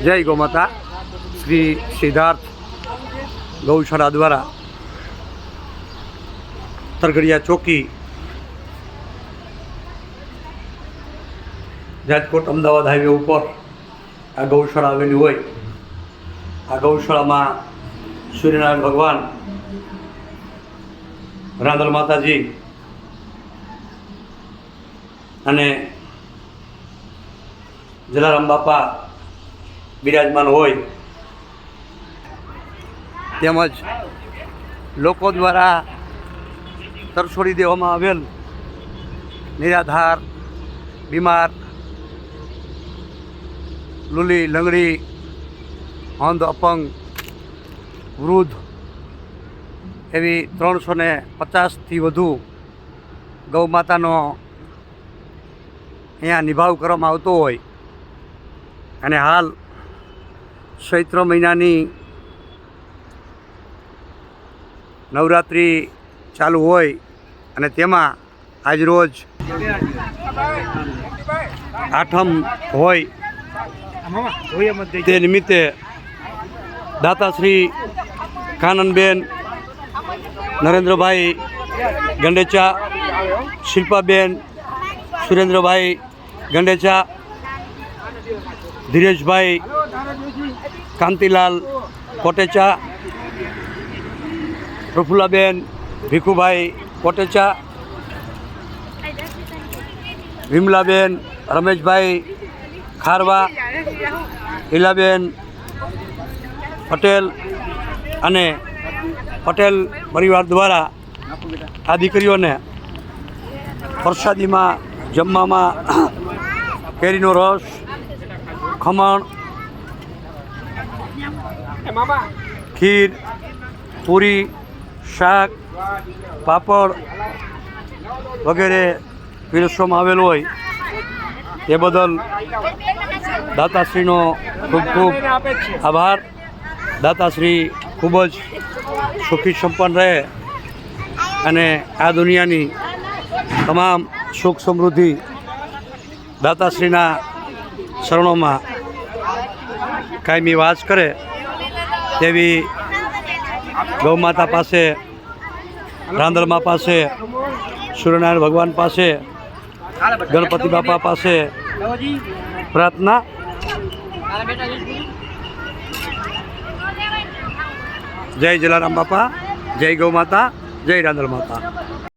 जय गौ माता। श्री सिद्धार्थ गौशाला द्वारा तरगड़िया चौकी રાજકોટ અમદાવાદ હાઈવે ઉપર આ ગૌશાળા આવેલી હોય। આ ગૌશાળામાં સૂર્યનારાયણ ભગવાન, રાંદલ માતાજી અને જલારામ બાપા બિરાજમાન હોય, તેમજ લોકો દ્વારા તરછોડી દેવામાં આવેલ નિરાધાર, બીમાર, લૂલી, લંગડી, અંધ, અપંગ, વૃદ્ધ એવી 350થી વધુ ગૌ માતાનો અહીંયા નિભાવ કરવામાં આવતો હોય અને હાલ ચૈત્ર મહિનાની નવરાત્રિ ચાલુ હોય અને તેમાં આજરોજ આઠમ હોય તે નિમિત્તે દાતાશ્રી કાનનબેન, નરેન્દ્રભાઈ ગંડેચા, શિલ્પાબેન, સુરેન્દ્રભાઈ ગંડેચા, ધીરેશભાઈ કાંતિલાલ કોટેચા, પ્રફુલ્લાબેન ભીખુભાઈ કોટેચા, વિમલાબેન, રમેશભાઈ ખારવા, ઈલાબેન પટેલ અને પટેલ પરિવાર દ્વારા આ દીકરીઓને પ્રસાદીમાં, જમવામાં કેરીનો રસ, ખમણ, ખીર, પૂરી, શાક, પાપડ વગેરે પીરસવામાં આવેલ હોય તે બદલ દાતાશ્રીનો ખૂબ ખૂબ આભાર। દાતાશ્રી ખૂબ જ સુખી સંપન્ન રહે અને આ દુનિયાની તમામ સુખ સમૃદ્ધિ દાતાશ્રીના શરણોમાં કાયમી વાસ કરે તેવી ગૌમાતા પાસે, રાંદલમા પાસે, સૂર્યનારાયણ ભગવાન પાસે, ગણપતિ બાપા પાસે પ્રાર્થના। જય જલારામ બાપા, જય ગૌ માતા, જય રાંદલ માતા।